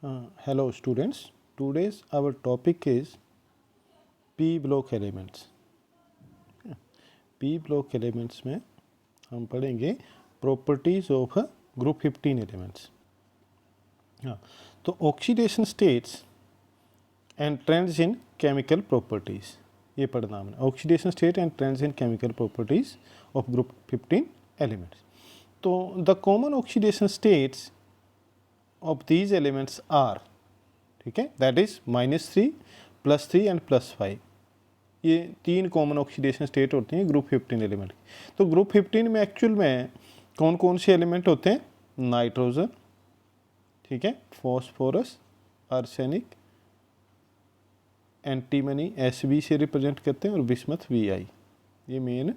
Hello students, today's our topic is P block elements. P block elements में हम पढ़ेंगे properties of group 15 elements. हाँ, तो oxidation states and trends in chemical properties ये पढ़ना हमने. Oxidation state and trends in chemical properties of group 15 elements. तो the common oxidation states of these elements are, ठीक है, दैट इज -3, +3 एंड +5. ये तीन कॉमन ऑक्सीडेशन स्टेट होती हैं ग्रुप 15 एलिमेंट की. तो ग्रुप 15 में एक्चुअल में कौन कौन से एलिमेंट होते हैं? नाइट्रोजन, ठीक है, फॉस्फोरस, आर्सेनिक, एंटीमनी Sb से रिप्रेजेंट करते हैं और बिस्मथ Vi. ये मेन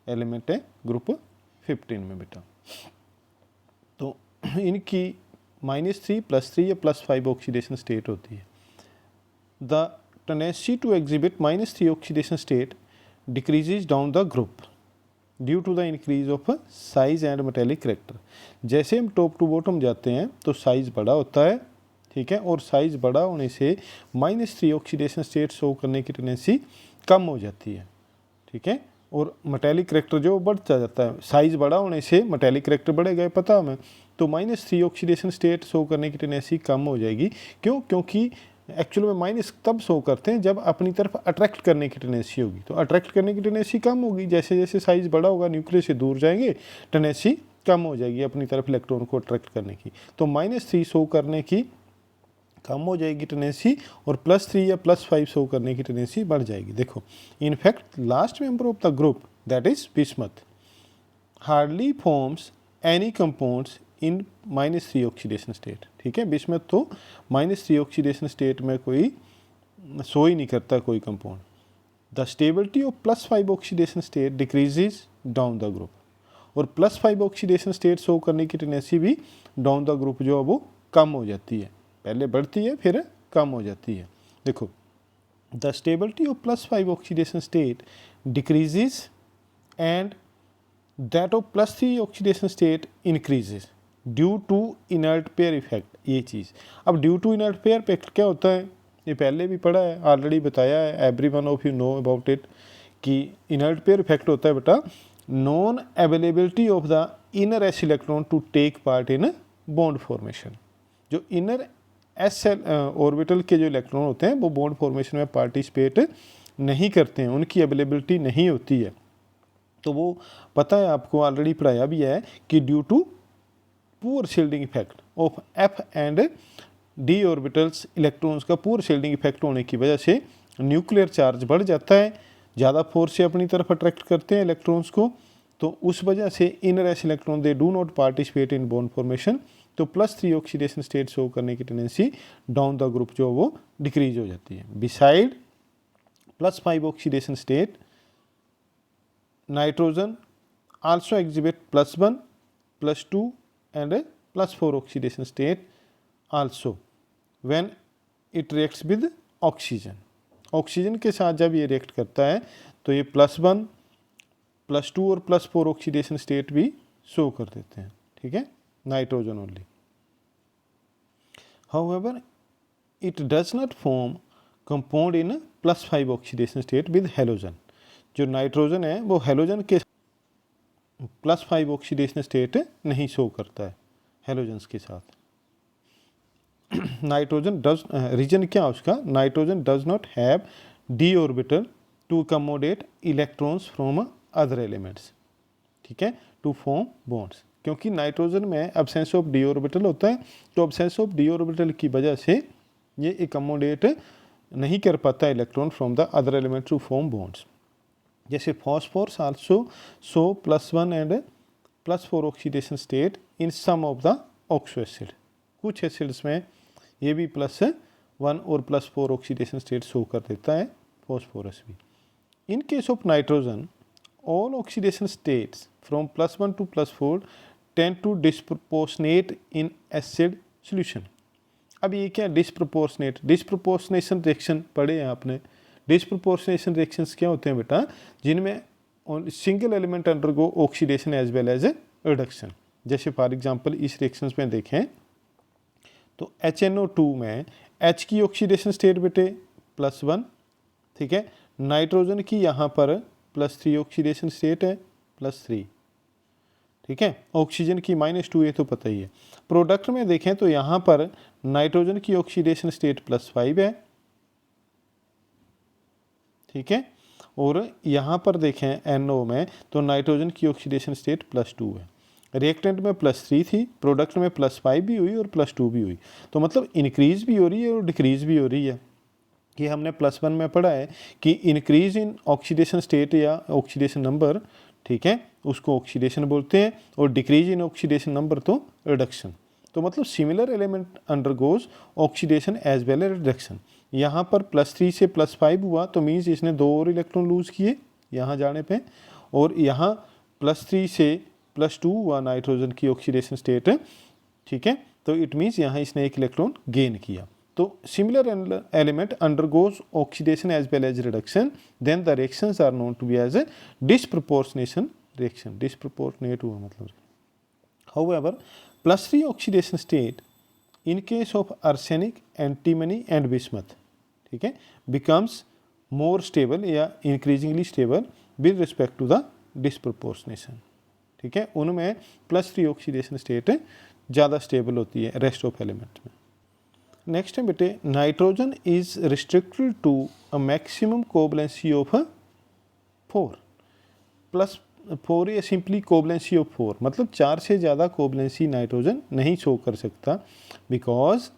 एलिमेंट है ग्रुप 15 में बेटा. तो इनकी -3, +3 या +5 ऑक्सीडेशन स्टेट होती है. The tendency to exhibit -3 oxidation state decreases down the group due to the increase of size and metallic character. जैसे हम टॉप टू बॉटम जाते हैं तो साइज बड़ा होता है, ठीक है, और साइज बड़ा होने से -3 ऑक्सीडेशन स्टेट शो करने की टेंडेंसी कम हो जाती है, ठीक है, और मेटेलिक करेक्टर जो बढ़ता जाता है. साइज बड़ा होने से मेटेलिक करेक्टर बढ़ेगा, पता हमें. तो -3 ऑक्सीडेशन स्टेट शो करने की टेंडेंसी कम हो जाएगी. क्यों? क्योंकि एक्चुअल में माइनस तब शो करते हैं जब अपनी तरफ अट्रैक्ट करने की टेंडेंसी होगी. तो अट्रैक्ट करने की टेंडेंसी कम होगी. जैसे जैसे साइज बड़ा होगा, न्यूक्लियस से दूर जाएंगे, टेंडेंसी कम हो जाएगी अपनी तरफ इलेक्ट्रॉन को अट्रैक्ट करने की. तो -3 शो करने की कम हो जाएगी टेंडेंसी, और +3 या +5 शो करने की टेंडेंसी बढ़ जाएगी. देखो, in fact last member of the group that is bismuth hardly forms any compounds in -3 oxidation state. ठीक है, बिस्मथ तो -3 ऑक्सीडेशन स्टेट में कोई शो ही नहीं करता कोई compound. The stability of +5 oxidation state decreases down the group. और +5 ऑक्सीडेशन स्टेट शो करने की टेंडेंसी भी डाउन द ग्रुप जो है वो कम हो जाती है. पहले बढ़ती है फिर कम हो जाती है. देखो, the stability of +5 oxidation state decreases and that of +3 oxidation state increases due to inert pair effect. ये चीज़, अब due to inert pair effect क्या होता है? ये पहले भी पढ़ा है, ऑलरेडी बताया है, every one of you know about it, कि इनर्ट पेयर इफेक्ट होता है बेटा non availability of the inner s electron to take part in bond formation. जो इनर एस ऑर्बिटल के जो इलेक्ट्रॉन होते हैं वो बॉन्ड फॉर्मेशन में पार्टिसिपेट नहीं करते हैं, उनकी अवेलेबिलिटी नहीं होती है. तो वो पता है आपको, ऑलरेडी पढ़ाया भी है कि due to poor shielding effect of F and D orbitals, electrons का पुअर शील्डिंग इफेक्ट होने की वजह से न्यूक्लियर चार्ज बढ़ जाता है, ज़्यादा फोर्स से अपनी तरफ अट्रैक्ट करते हैं इलेक्ट्रॉन्स को. तो उस वजह से inner s electron they do not participate in bond formation. तो +3 ऑक्सीडेशन स्टेट शो करने की टेंडेंसी डाउन द ग्रुप जो वो डिक्रीज हो जाती है. Beside +5 oxidation state, nitrogen also exhibit +1, +2 and +4 oxidation state also when it reacts with oxygen. Oxygen के साथ जब ये रिएक्ट करता है तो ये +1, +2 और +4 ऑक्सीडेशन स्टेट भी शो कर देते हैं. ठीक है, nitrogen only. However it does not form compound in +5 oxidation state with halogen. जो नाइट्रोजन है वो हेलोजन के +5 ऑक्सीडेशन स्टेट नहीं शो करता है हेलोजन्स के साथ. नाइट्रोजन डज, रीजन क्या है उसका? Nitrogen does not have D orbital to accommodate electrons from other elements, ठीक है, टू फॉर्म बॉन्ड्स. क्योंकि नाइट्रोजन में एब्सेंस ऑफ D ऑर्बिटल होता है, तो एब्सेंस ऑफ D ऑर्बिटल की वजह से ये अकोमोडेट नहीं कर पाता electron from the other element to form bonds. जैसे phosphorus also show +1 and +4 oxidation state in some of the oxo acid. कुछ एसिड्स में ये भी +1 और +4 ऑक्सीडेशन स्टेट शो कर देता है फॉस्फोरस भी. In case of nitrogen all oxidation states from +1 to +4 tend to disproportionate in acid solution. अब ये क्या डिस्प्रपोर्शनेट? डिस्प्रपोर्शनेशन रिएक्शन पढ़े हैं आपने. डिस्प्रपोर्शनेशन रिएक्शंस क्या होते हैं बेटा? जिनमें single element undergo oxidation as well as reduction. जैसे फॉर एग्जांपल इस रिएक्शंस में देखें तो HNO2 में H की ऑक्सीडेशन स्टेट बेटे +1, ठीक है। नाइट्रोजन की यहाँ पर +3 ऑक्सीडेशन स्टेट है, +3, ठीक है। ऑक्सीजन की -2, ये तो पता ही है। प्रोडक्ट में देखें तो यहाँ पर नाइट्रोजन की ऑक्सीडेशन स्टेट +5 है, ठीक है। और यहाँ पर देखें NO में तो नाइट्रोजन की ऑक्सीडेशन स्टेट +2 है। रिएक्टेंट में +3 थी, प्रोडक्ट में +5 भी हुई और +2 भी हुई। तो मतलब इंक्रीज भी हो रही है और डिक्रीज भी हो रही है। ये हमने +1 में पढ़ा है कि इंक्रीज इन ऑक्सीडेशन स्टेट या ऑक्सीडेशन नंबर, ठीक है, उसको ऑक्सीडेशन बोलते हैं, और डिक्रीज इन ऑक्सीडेशन नंबर तो रिडक्शन। तो मतलब similar element undergoes oxidation as well as reduction. यहाँ पर +3 से +5 हुआ तो मीन्स इसने 2 और इलेक्ट्रॉन लूज किए यहाँ जाने पे, और यहाँ +3 से +2 हुआ नाइट्रोजन की ऑक्सीडेशन स्टेट, ठीक है। तो इट मीन्स यहाँ इसने 1 इलेक्ट्रॉन गेन किया। तो similar element undergoes oxidation as well as reduction, then the reactions are known to be as a disproportionation reaction. Disproportionate हुआ मतलब। However, +3 oxidation state in case of arsenic, antimony and bismuth, ठीक है, becomes more stable या increasingly stable with respect to the disproportionation, ठीक है। उनमें +3 oxidation state ज़्यादा stable होती है रेस्ट ऑफ एलिमेंट में। नेक्स्ट है बेटे, nitrogen is restricted to a maximum covalency of 4 +4 या सिंपली कोवलेंसी ऑफ 4, मतलब 4 से ज़्यादा कोवलेंसी नाइट्रोजन नहीं शो कर सकता, because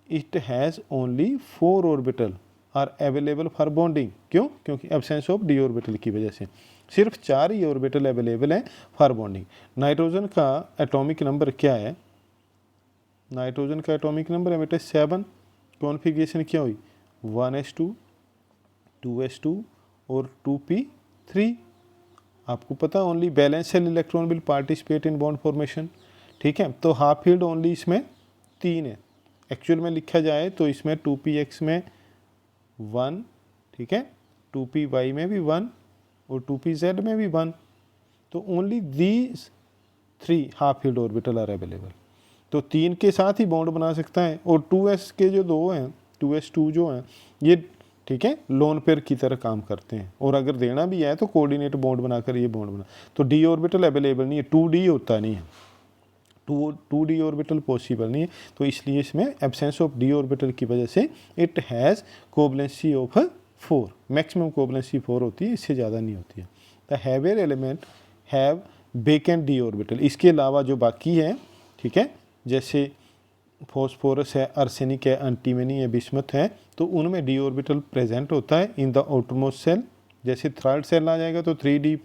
it has only 4 orbital are available for bonding. क्यों? क्योंकि एब्सेंस ऑफ डी ऑर्बिटल की वजह से सिर्फ 4 ही ऑर्बिटल अवेलेबल हैं फॉर बॉन्डिंग। नाइट्रोजन का एटॉमिक नंबर क्या है? नाइट्रोजन का एटॉमिक नंबर है बेटे 7। कॉन्फ़िगरेशन क्या हुई? 1s2, 2s2 और 2p3। आपको पता only balance cell electron will participate in bond formation, ठीक है। तो हाफ फील्ड ओनली इसमें 3 है। एक्चुअल में लिखा जाए तो इसमें 2px में 1, ठीक है, 2py में भी 1 और 2pz में भी 1। तो only these 3 half filled orbital are available. तो 3 के साथ ही बॉन्ड बना सकता है, और 2s के जो 2 हैं, 2s2 जो हैं ये, ठीक है, लोन पेयर की तरह काम करते हैं, और अगर देना भी है तो कोऑर्डिनेट बॉन्ड बनाकर ये बॉन्ड बना। तो डी ऑर्बिटल अवेलेबल नहीं है, 2d होता नहीं है, 2d ऑर्बिटल पॉसिबल नहीं है। तो इसलिए इसमें एब्सेंस ऑफ डी ऑर्बिटल की वजह से इट हैज़ कोवलेंसी ऑफ 4, मैक्सिमम कोवलेंसी 4 होती है, इससे ज़्यादा नहीं होती है। The heavier element have vacant D orbital. इसके अलावा जो बाकी है, ठीक है, जैसे फॉस्फोरस है, आर्सेनिक है, एंटीमनी है, बिस्मथ है, तो उनमें डी ऑर्बिटल प्रेजेंट होता है इन द आउटरमोस्ट सेल। जैसे थर्ड सेल आ जाएगा तो 3d,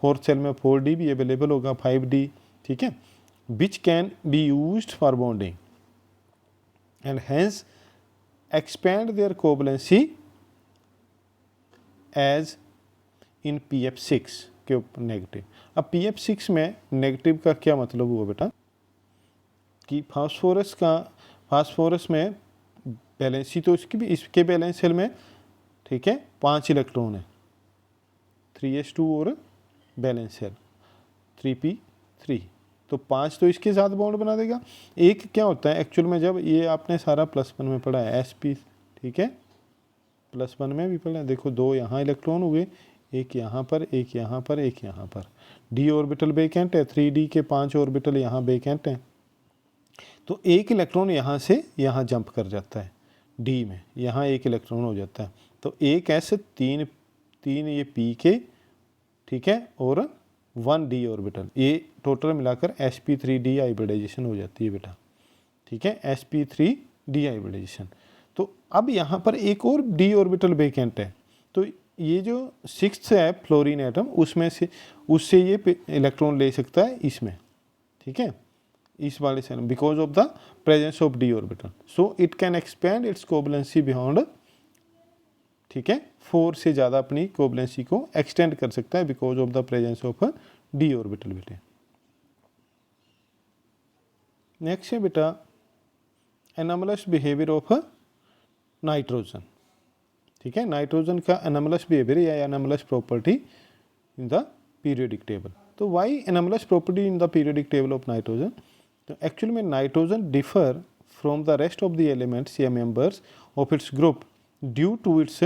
फोर्थ सेल में 4d भी अवेलेबल होगा, 5d, ठीक है, which can be used for bonding and hence expand their covalency as in pF6 के ऊपर नेगेटिव। अब pF6 में नेगेटिव का क्या मतलब हुआ बेटा? कि फास्फोरस में बैलेंसी तो इसकी भी, इसके बैलेंस सेल में, ठीक है, 5 इलेक्ट्रॉन है, 3s2 और बैलेंस सेल 3p3, तो 5 तो इसके साथ बॉन्ड बना देगा। एक क्या होता है एक्चुअल में, जब ये आपने सारा +1 में पढ़ा है sp, ठीक है, +1 में भी पढ़ा है। देखो 2 यहाँ इलेक्ट्रॉन हुए, एक यहाँ पर, एक यहाँ पर, एक यहाँ पर। डी ऑर्बिटल वेकेंट है, 3d के 5 ऑर्बिटल यहाँ वेकेंट हैं, तो एक इलेक्ट्रॉन यहाँ से यहाँ जंप कर जाता है डी में, यहाँ एक इलेक्ट्रॉन हो जाता है। तो एक ऐसे 3 ये पी के, ठीक है, और 1 डी ऑर्बिटल, ये टोटल मिलाकर sp3d हाइब्रिडाइजेशन हो जाती है बेटा, ठीक है, sp3d हाइब्रिडाइजेशन। तो अब यहाँ पर एक और डी ऑर्बिटल वेकेंट है, तो ये जो 6th है फ्लोरीन एटम, उसमें से उससे ये इलेक्ट्रॉन ले सकता है इसमें, ठीक है, इस वाले shell, because of the presence of d orbital. So it can expand its covalency beyond, ठीक है, 4 से ज़्यादा अपनी कोवलेंसी को एक्सटेंड कर सकता है because of the presence of d orbital बेटे। नेक्स्ट है बेटा एनामलस बिहेवियर ऑफ नाइट्रोजन, ठीक है, नाइट्रोजन का एनामलस बिहेवियर या anomalous property in the periodic table. तो why anomalous property in the periodic table of nitrogen? तो एक्चुअल में nitrogen differ from the rest of the elements या members of its group due to its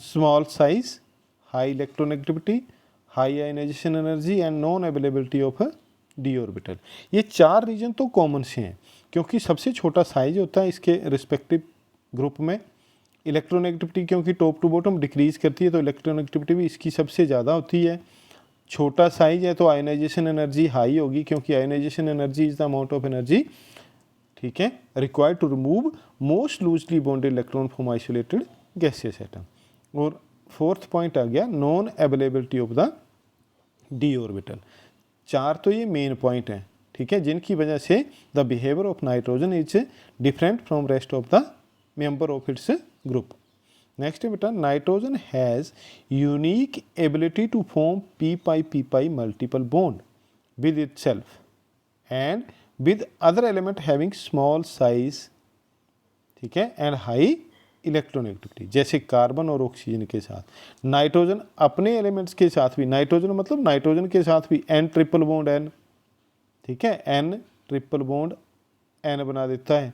small size, high electronegativity, high ionization energy and non availability of d orbital। ये 4 reason तो common से हैं क्योंकि सबसे छोटा size होता है इसके रिस्पेक्टिव ग्रुप में। इलेक्ट्रोनेगेटिविटी क्योंकि टॉप टू बॉटम डिक्रीज करती है तो इलेक्ट्रोनेगेटिविटी भी इसकी सबसे ज़्यादा होती है। छोटा साइज है तो आयनाइजेशन एनर्जी हाई होगी क्योंकि ionisation energy is the amount of energy, ठीक है, required to remove most loosely bonded electron from isolated gaseous atom. और फोर्थ पॉइंट आ गया non availability of the d orbital. 4 तो ये मेन पॉइंट हैं, ठीक है, जिनकी वजह से the behaviour of nitrogen is different from rest of the member of its group. Next है बेटा, nitrogen has unique ability to form p multiple bond with itself and with other element having small size, ठीक है, and high electronegativity, जैसे carbon और oxygen के साथ। Nitrogen अपने elements के साथ भी, नाइट्रोजन मतलब नाइट्रोजन के साथ भी n ट्रिपल बॉन्ड n, ठीक है, n ट्रिपल बॉन्ड n बना देता है।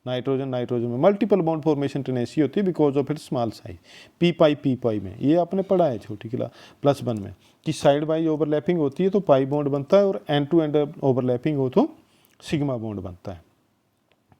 नाइट्रोजन में मल्टीपल बॉन्ड फॉर्मेशन टेंडेंसी होती है because of its small size. p में ये आपने पढ़ा है छोटी क्लास +1 में कि साइड वाइज ओवरलैपिंग होती है तो पाई बॉन्ड बनता है और एंड टू एंड ओवरलैपिंग हो तो सिग्मा बॉन्ड बनता है।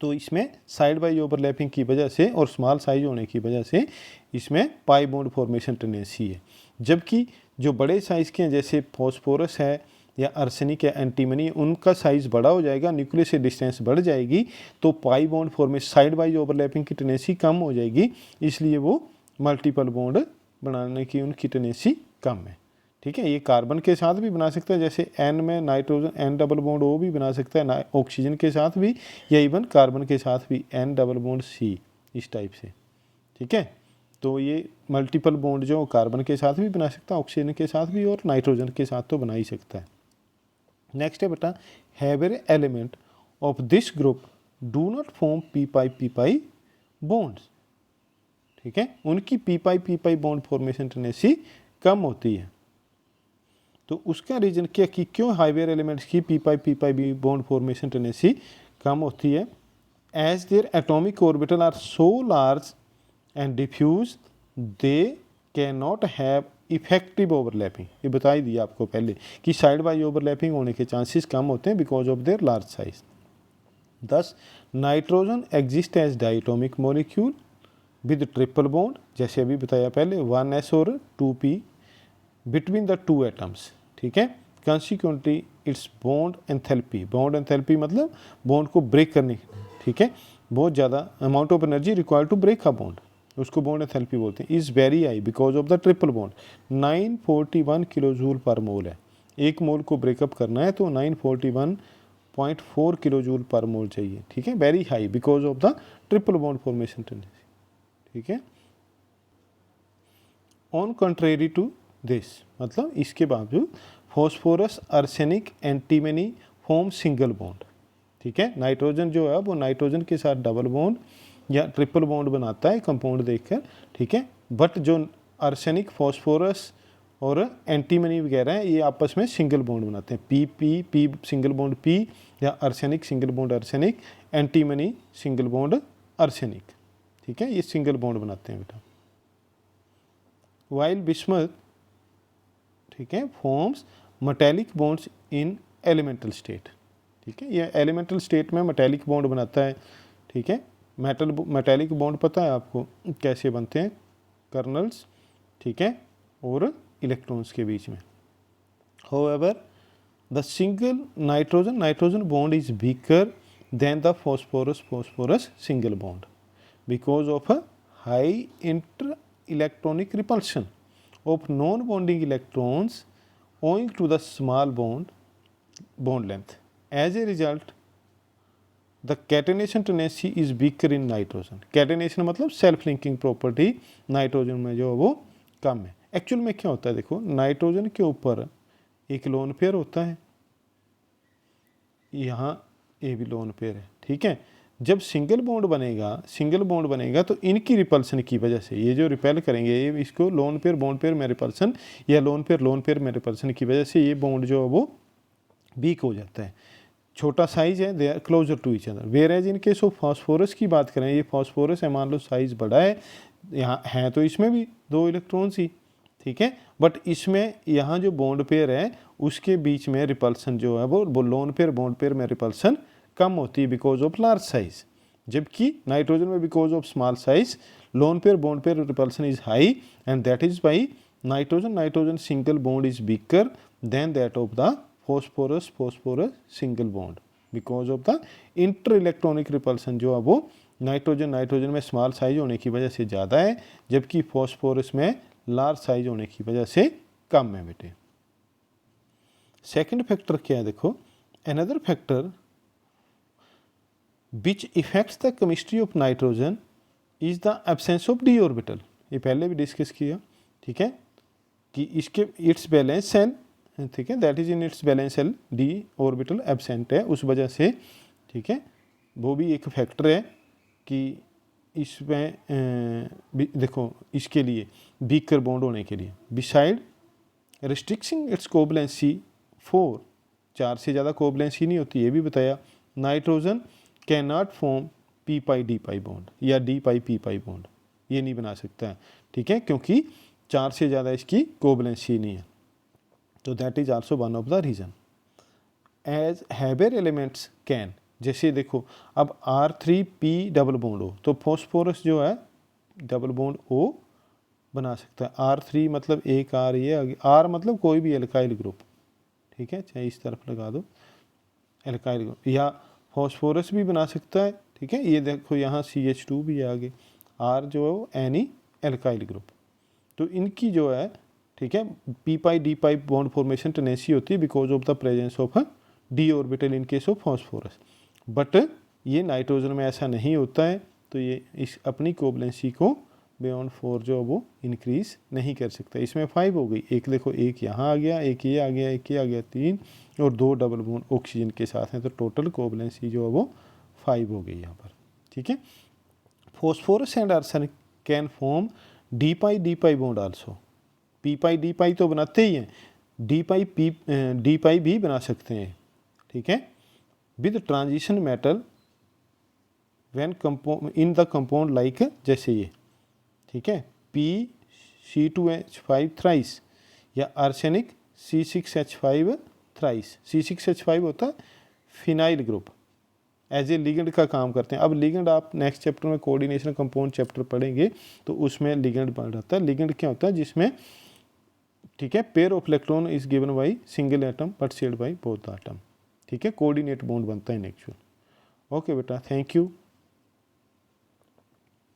तो इसमें साइड वाइज ओवरलैपिंग की वजह से और स्मॉल साइज होने की वजह से इसमें पाई बॉन्ड फॉर्मेशन टेंडेंसी है। जबकि जो बड़े साइज़ के हैं जैसे फॉस्फोरस है या आर्सेनिक या एंटीमनी, उनका साइज़ बड़ा हो जाएगा, न्यूक्लियस से डिस्टेंस बढ़ जाएगी तो पाई bond formation side wise overlapping की टेंडेंसी कम हो जाएगी, इसलिए वो मल्टीपल बॉन्ड बनाने की उनकी टेंडेंसी कम है, ठीक है। ये कार्बन के साथ भी बना सकता है, जैसे N में nitrogen N double bond O भी बना सकता है, ऑक्सीजन के साथ भी या इवन कार्बन के साथ भी N डबल बॉन्ड C, इस टाइप से, ठीक है। तो ये मल्टीपल बॉन्ड जो कार्बन के साथ भी बना सकता है, ऑक्सीजन के साथ भी और नाइट्रोजन के साथ तो बना ही सकता है। नेक्स्ट है बेटा, heavier element of this group do not form p bonds, ठीक है, उनकी p बॉन्ड फॉर्मेशन टेंडेंसी कम होती है। तो उसका रीजन क्या कि क्यों हाइवेयर एलिमेंट्स की p बॉन्ड फॉर्मेशन टेंडेंसी कम होती है? As their atomic orbital are so large and diffuse they can not have effective overlapping. ये बता ही दिया आपको पहले कि साइड वाइज ओवरलैपिंग होने के चांसेस कम होते हैं because of their large size. Thus, nitrogen exist as diatomic molecule with triple bond, जैसे अभी बताया पहले 1s और 2p between the two atoms, ठीक है। कंसिक्वेंटली इट्स बॉन्ड एंथैल्पी मतलब बॉन्ड को ब्रेक करने, ठीक है, बहुत ज़्यादा amount of energy required to break a bond, उसको बॉन्ड एंथैल्पी बोलते हैं। Is very high because of the triple bond. 941 kilojoule per mole है, एक मोल को ब्रेकअप करना है तो 941.4 किलोजूल पर मोल चाहिए, ठीक है, very high because of the triple bond formation tendency, ठीक है। ऑन कंट्रेरी टू दिस मतलब इसके बावजूद phosphorus arsenic antimony form single bond, ठीक है। नाइट्रोजन जो है वो नाइट्रोजन के साथ डबल बॉन्ड या ट्रिपल बॉन्ड बनाता है कंपाउंड देखकर, ठीक है, बट जो आर्सेनिक फॉस्फोरस और एंटीमनी वगैरह हैं ये आपस में सिंगल बॉन्ड बनाते हैं। पी सिंगल बॉन्ड पी या arsenic single bond arsenic, antimony single bond arsenic, ठीक है, ये सिंगल बॉन्ड बनाते हैं बेटा। वाइल बिस्मथ, ठीक है, forms metallic bonds in elemental state, ठीक है, ये एलिमेंटल स्टेट में मेटेलिक बॉन्ड बनाता है, ठीक है। मेटेलिक बॉन्ड पता है आपको कैसे बनते हैं? कर्नल्स, ठीक है, और इलेक्ट्रॉन्स के बीच में। However, the single nitrogen bond is weaker than the phosphorus single bond because of a high inter-electronic repulsion of non-bonding electrons owing to the small bond length. As a result, the catenation tendency is weaker in nitrogen. Catenation मतलब self linking property nitrogen में जो वो कम है। Actual में क्या होता है, देखो नाइट्रोजन के ऊपर एक लोन पेयर होता है, यहाँ ये भी लोन पेयर है, ठीक है। जब सिंगल बॉन्ड बनेगा तो इनकी रिपल्सन की वजह से ये जो रिपेल करेंगे ये इसको लोन पेयर बॉन्ड पेयर में रिपल्सन या लोन पेयर में रिपल्सन की वजह से ये बॉन्ड जो है वो वीक हो जाता है। छोटा साइज है, they are closer to each other. Whereas in case of phosphorus की बात करें, ये फॉस्फोरस है, मान लो साइज बड़ा है, यहाँ है तो इसमें भी 2 इलेक्ट्रॉन्स ही, ठीक है, बट इसमें यहाँ जो बॉन्ड पेयर है उसके बीच में रिपल्सन जो है वो लोन पेयर बॉन्ड पेयर में रिपल्सन कम होती है बिकॉज ऑफ लार्ज साइज, जबकि नाइट्रोजन में because of small size lone pair bond pair repulsion is high and that is by nitrogen single bond is weaker then that of the phosphorus single bond because of the inter electronic repulsion जो है वो nitrogen में small size होने की वजह से ज़्यादा है, जबकि फॉस्फोरस में लार्ज साइज होने की वजह से कम है बेटे। सेकंड फैक्टर क्या है देखो, another factor which effects the chemistry of nitrogen is the absence of d orbital. ये पहले भी डिस्कस किया, ठीक है, कि इसके इट्स बैलेंस सेल, ठीक है, that is in its valence shell d orbital absent है, उस वजह से, ठीक है, वो भी एक फैक्टर है कि इसमें देखो इसके लिए वीकर बॉन्ड होने के लिए बिसाइड रिस्ट्रिक्टिंग इट्स कोवलेंसी 4, 4 से ज़्यादा कोवलेंसी नहीं होती, ये भी बताया। Nitrogen can not form P pi d pi bond या डी पाई पी पाई बॉन्ड, ये नहीं बना सकता है, ठीक है, क्योंकि 4 से ज़्यादा इसकी कोवलेंसी नहीं है, तो that is also one of the reason. As heavier elements can, जैसे देखो अब R3P डबल बॉन्ड हो तो फॉस्फोरस जो है डबल बॉन्ड O बना सकता है। R3 मतलब एक R, ये R मतलब कोई भी एल्काइल ग्रुप, ठीक है, चाहे इस तरफ लगा दो एल्काइल ग्रुप, या फॉस्फोरस भी बना सकता है, ठीक है, ये देखो यहाँ CH2 भी है आगे, R जो है वो एनी एल्काइल ग्रुप, तो इनकी जो है, ठीक है, p pi d pi bond formation tendency होती है because of the presence of d orbital in case of phosphorus, but ये नाइट्रोजन में ऐसा नहीं होता है, तो ये इस अपनी कोवलेंसी को बियॉन्ड 4 जो वो इंक्रीज नहीं कर सकता। इसमें 5 हो गई, एक देखो एक यहाँ आ गया, एक ये आ गया, एक ये आ गया, 3 और 2 डबल बॉन्ड ऑक्सीजन के साथ हैं, तो टोटल कोवलेंसी जो है वो 5 हो गई यहाँ पर, ठीक है। Phosphorus and arsenic can form d pi bond also, p pi d pi तो बनाते ही हैं, डी पाई भी बना सकते हैं, ठीक है, with transition metal when compound in the compound like, जैसे ये, ठीक है, PC2H5 थ्राइस या आर्सेनिक C6H5 थ्राइस। C6H5 होता है phenyl group, as a ligand का काम करते हैं। अब लिगेंड आप नेक्स्ट चैप्टर में कोऑर्डिनेशन कंपाउंड चैप्टर पढ़ेंगे तो उसमें लिगेंड पढ़ जाता है। लिगेंड क्या होता है, जिसमें, ठीक है, pair of electron is given by single atom but shared by both the atom, ठीक है, कोऑर्डिनेट बॉन्ड बनता है इन एक्चुअल। ओके बेटा, थैंक यू।